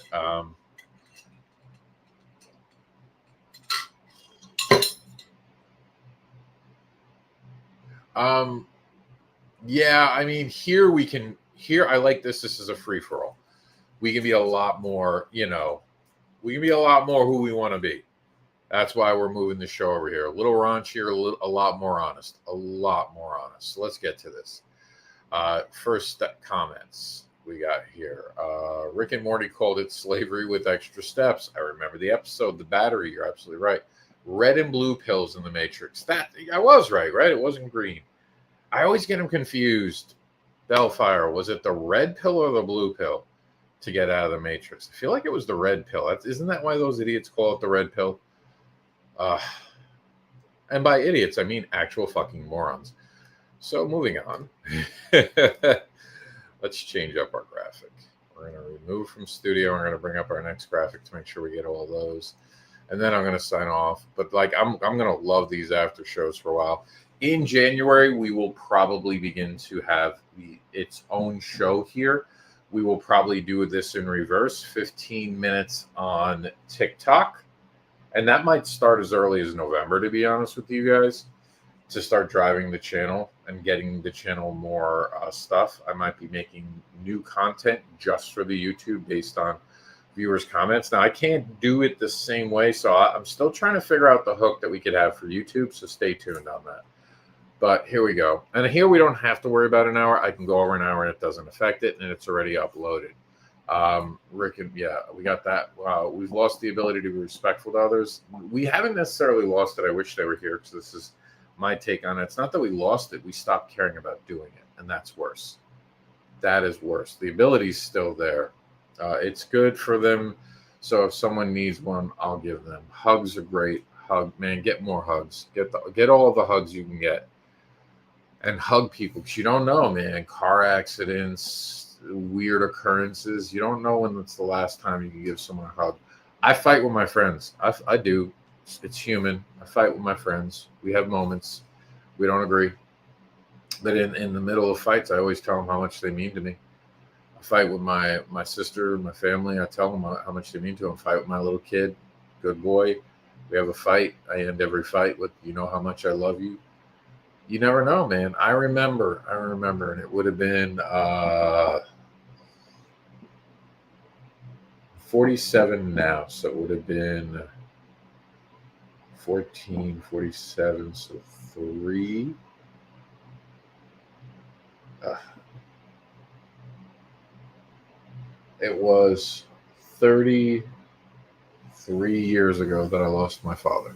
Yeah, I mean, here I like this. This is a free for all. We can be a lot more, we can be a lot more who we want to be. That's why we're moving the show over here. A little raunchier, a lot more honest. So let's get to this. First comments we got here. Rick and Morty called it slavery with extra steps. I remember the episode, The Battery. You're absolutely right. Red and blue pills in the Matrix. That I was right? It wasn't green. I always get them confused. Bellfire, was it the red pill or the blue pill to get out of the Matrix? I feel like it was the red pill. Isn't that why those idiots call it the red pill? And by idiots, I mean actual fucking morons. So moving on. Let's change up our graphic. We're going to remove from studio. We're going to bring up our next graphic to make sure we get all those. And then I'm going to sign off. But I'm going to love these after shows for a while. In January, we will probably begin to have its own show here. We will probably do this in reverse, 15 minutes on TikTok. And that might start as early as November, to be honest with you guys, to start driving the channel and getting the channel more stuff. I might be making new content just for the YouTube based on viewers' comments. Now, I can't do it the same way, so I'm still trying to figure out the hook that we could have for YouTube, so stay tuned on that. But here we go. And here we don't have to worry about an hour. I can go over an hour and it doesn't affect it, and it's already uploaded. Rick, yeah, we got that. Wow, we've lost the ability to be respectful to others. We haven't necessarily lost it. I wish they were here because this is my take on it. It's not that we lost it. We stopped caring about doing it, and that's worse. That is worse. The ability's still there. It's good for them. So if someone needs one, I'll give them. Hugs are great. Man, get more hugs. Get all the hugs you can get. And hug people, because you don't know, man. Car accidents, weird occurrences. You don't know when it's the last time you can give someone a hug. I fight with my friends. I do. It's human. I fight with my friends. We have moments. We don't agree. But in the middle of fights, I always tell them how much they mean to me. I fight with my sister, my family. I tell them how much they mean to them. I fight with my little kid. Good boy. We have a fight. I end every fight with, you know how much I love you. You never know, man. I remember, and it would have been 47 now, so it would have been 14, 47, so 3. It was 33 years ago that I lost my father.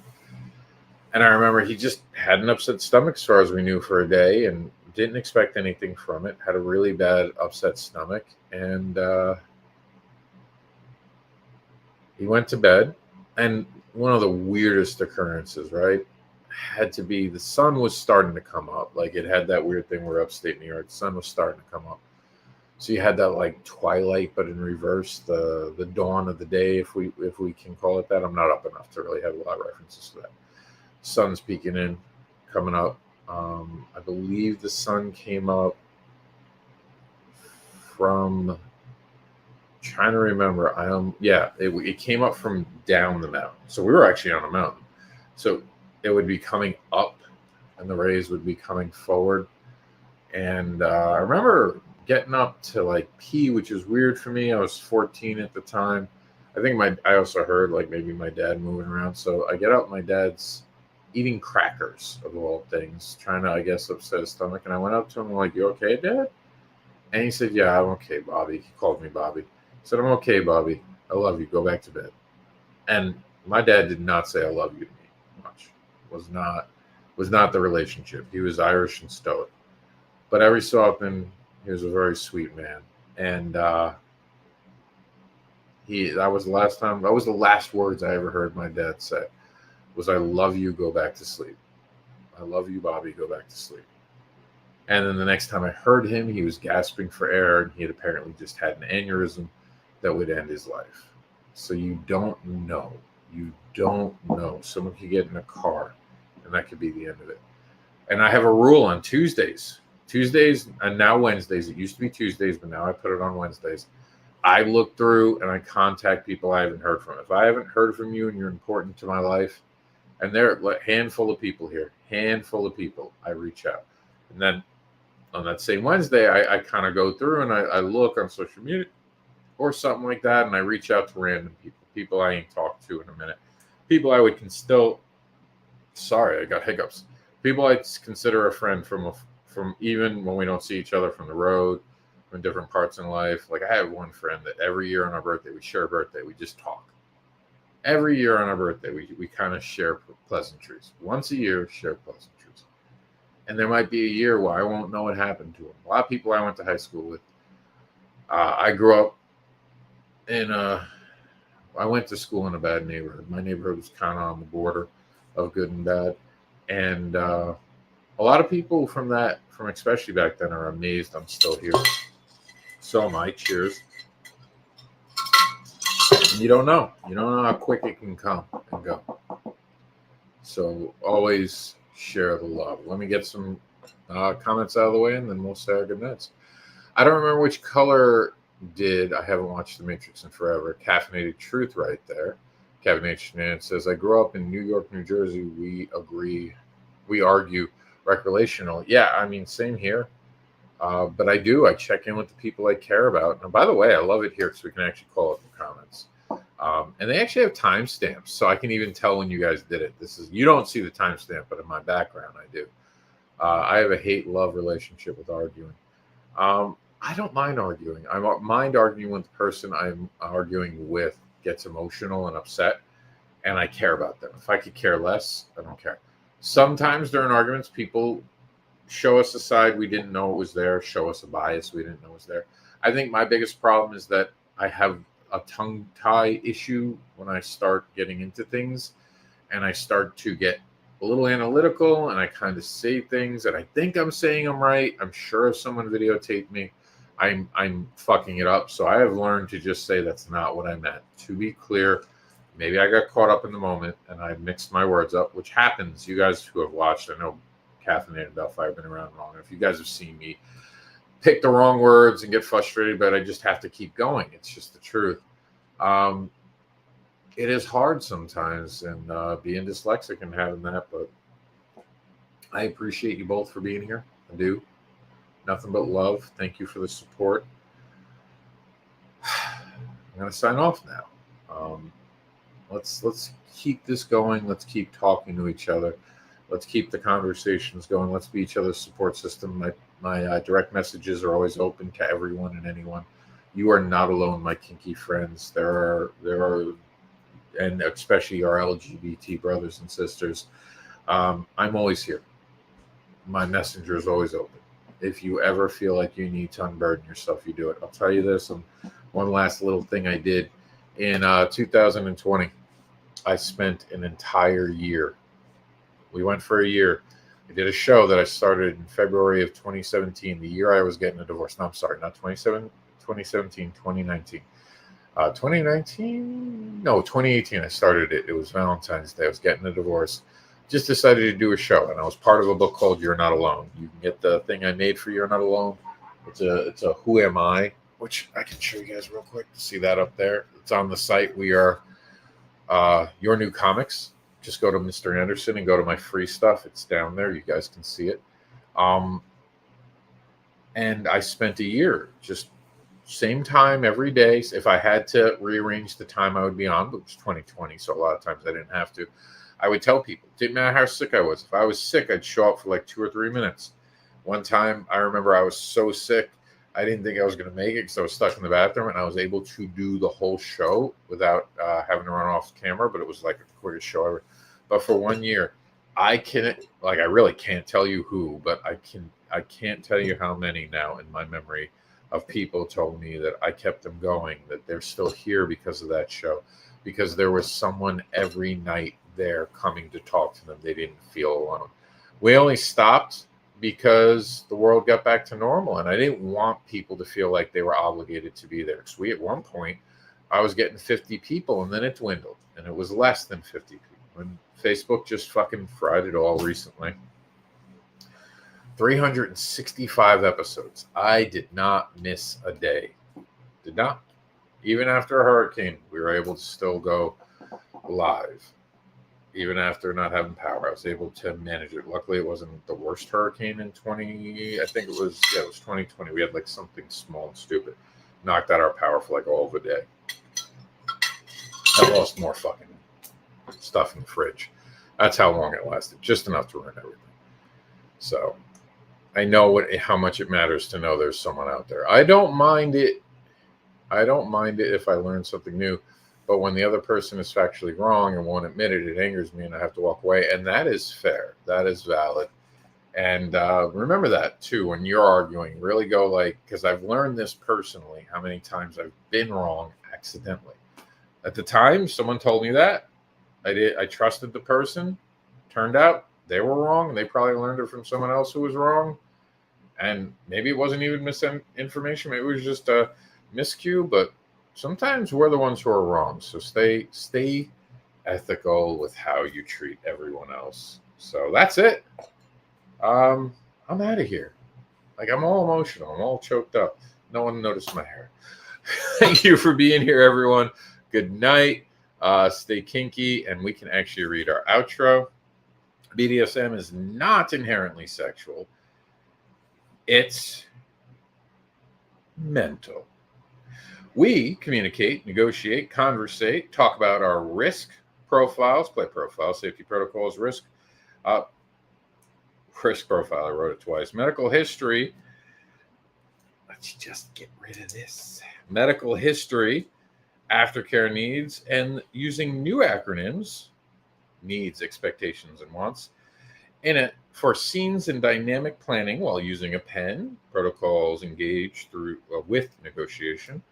And I remember he just had an upset stomach, as far as we knew, for a day. And Didn't expect anything from it. Had a really bad upset stomach, and he went to bed. And one of the weirdest occurrences, right, had to be the sun was starting to come up. Like it had that weird thing where upstate New York, the sun was starting to come up. So you had that like twilight, but in reverse, the dawn of the day, if we can call it that. I'm not up enough to really have a lot of references to that. Sun's peeking in, coming up. I believe the sun came up from. Trying to remember. It came up from down the mountain. So we were actually on a mountain. So it would be coming up, and the rays would be coming forward. And I remember getting up to like pee, which is weird for me. I was 14 at the time. I think I also heard like maybe my dad moving around. So I get up, my dad's eating crackers of all things, trying to, I guess, upset his stomach. And I went up to him like, "You okay, Dad?" And he said, "Yeah, I'm okay, Bobby." He called me Bobby. He said, "I'm okay, Bobby. I love you. Go back to bed." And my dad did not say "I love you" to me much. Was not the relationship. He was Irish and stoic. But every so often, he was a very sweet man. And that was the last words I ever heard my dad say was "I love you, go back to sleep. I love you, Bobby, go back to sleep." And then the next time I heard him, he was gasping for air, and he had apparently just had an aneurysm that would end his life. So you don't know. You don't know. Someone could get in a car, and that could be the end of it. And I have a rule on Tuesdays, and now Wednesdays. It used to be Tuesdays, but now I put it on Wednesdays. I look through and I contact people I haven't heard from. If I haven't heard from you and you're important to my life, and there are a handful of people here, I reach out. And then on that same Wednesday, I kind of go through and I look on social media or something like that, and I reach out to random people I ain't talked to in a minute, people I would still. Sorry, I got hiccups. People I consider a friend from even when we don't see each other, from the road, from different parts in life. Like I have one friend that every year on our birthday, we share a birthday, we just talk. Every year on our birthday, we kind of share pleasantries. Once a year, share pleasantries. And there might be a year where I won't know what happened to them. A lot of people I went to high school with. I grew up I went to school in a bad neighborhood. My neighborhood was kind of on the border of good and bad. And a lot of people from especially back then, are amazed I'm still here. So am I. Cheers. And you don't know how quick it can come and go. So always share the love. Let me get some comments out of the way, and then we'll say our goodnights. I don't remember which color did. I haven't watched The Matrix in forever. Caffeinated Truth right there. Caffeinated Shenanigans says, "I grew up in New York, New Jersey. We argue recreational." Yeah, I mean, same here. But I check in with the people I care about. And by the way, I love it here because we can actually call up the comments. And they actually have timestamps, so I can even tell when you guys did it. You don't see the timestamp, but in my background, I do. I have a hate-love relationship with arguing. I don't mind arguing. I mind arguing when the person I'm arguing with gets emotional and upset, and I care about them. If I could care less, I don't care. Sometimes during arguments, people show us a side we didn't know it was there, show us a bias we didn't know was there. I think my biggest problem is that I have a tongue tie issue when I start getting into things, and I start to get a little analytical, and I kind of say things and I think I'm saying them right. I'm sure if someone videotaped me, I'm fucking it up. So I have learned to just say that's not what I meant. To be clear, maybe I got caught up in the moment and I mixed my words up, which happens. You guys who have watched, I know Caffeinated Bellfire have been around long enough. You guys have seen me pick the wrong words and get frustrated, but I just have to keep going. It's just the truth. It is hard sometimes, and being dyslexic and having that, but I appreciate you both for being here. I do. Nothing but love. Thank you for the support. I'm going to sign off now. Let's keep this going. Let's keep talking to each other. Let's keep the conversations going. Let's be each other's support system. My direct messages are always open to everyone and anyone. You are not alone, my kinky friends. There are, and especially our LGBT brothers and sisters. I'm always here. My messenger is always open. If you ever feel like you need to unburden yourself, you do it. I'll tell you this, and one last little thing I did in 2020. I spent an entire year. We went for a year. I did a show that I started in February of 2017, the year I was getting a divorce. No, I'm sorry, not 2017, 2019. 2019? No, 2018. I started it. It was Valentine's Day. I was getting a divorce. Just decided to do a show, and I was part of a book called You're Not Alone. You can get the thing I made for You're Not Alone. It's a Who Am I, which I can show you guys real quick. See that up there? It's on the site. We are Your New Comics. Just go to Mr. Anderson and go to my free stuff. It's down there. You guys can see it. And I spent a year just same time every day. If I had to rearrange the time I would be on, but it was 2020, so a lot of times I didn't have to. I would tell people, didn't matter how sick I was. If I was sick, I'd show up for like 2 or 3 minutes. One time, I remember I was so sick, I didn't think I was going to make it because I was stuck in the bathroom, and I was able to do the whole show without having to run off camera, but it was like the quickest show ever. But for 1 year, I really can't tell you who, but I can't tell you how many now in my memory of people told me that I kept them going, that they're still here because of that show, because there was someone every night there coming to talk to them. They didn't feel alone. We only stopped because the world got back to normal, and I didn't want people to feel like they were obligated to be there. Because we, at one point, I was getting 50 people, and then it dwindled, and it was less than 50 people. And Facebook just fucking fried it all recently. 365 episodes. I did not miss a day. Did not. Even after a hurricane, we were able to still go live. Even after not having power, I was able to manage it. Luckily, it wasn't the worst hurricane in 20. I think it was 2020. We had like something small and stupid. Knocked out our power for like all of a day. I lost more fucking stuff in the fridge. That's how long it lasted. Just enough to ruin everything. So I know how much it matters to know there's someone out there. I don't mind it. I don't mind it if I learn something new. But when the other person is factually wrong and won't admit it, it angers me and I have to walk away. And that is fair. That is valid. And remember that, too, when you're arguing. Really go because I've learned this personally, how many times I've been wrong accidentally. At the time, someone told me that. I trusted the person. Turned out they were wrong. They probably learned it from someone else who was wrong. And maybe it wasn't even misinformation. Maybe it was just a miscue. But sometimes we're the ones who are wrong. So stay ethical with how you treat everyone else. So that's it. I'm out of here. I'm all emotional. I'm all choked up. No one noticed my hair. Thank you for being here, everyone. Good night. Stay kinky, and we can actually read our outro. BDSM is not inherently sexual. It's mental. We communicate, negotiate, conversate, talk about our risk profiles, play profiles, safety protocols, risk profile. I wrote it twice. Medical history. Let's just get rid of this. Medical history, aftercare needs, and using new acronyms, needs, expectations, and wants, in it for scenes and dynamic planning while using a pen, protocols engaged through with negotiation.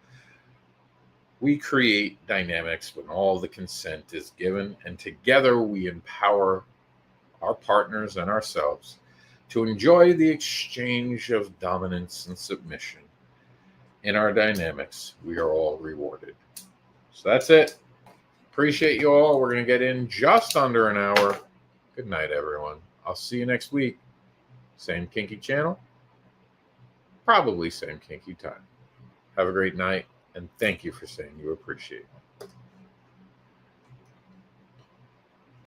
We create dynamics when all the consent is given, and together we empower our partners and ourselves to enjoy the exchange of dominance and submission. In our dynamics, we are all rewarded. So that's it. Appreciate you all. We're going to get in just under an hour. Good night, everyone. I'll see you next week. Same kinky channel. Probably same kinky time. Have a great night, and thank you for saying you appreciate me.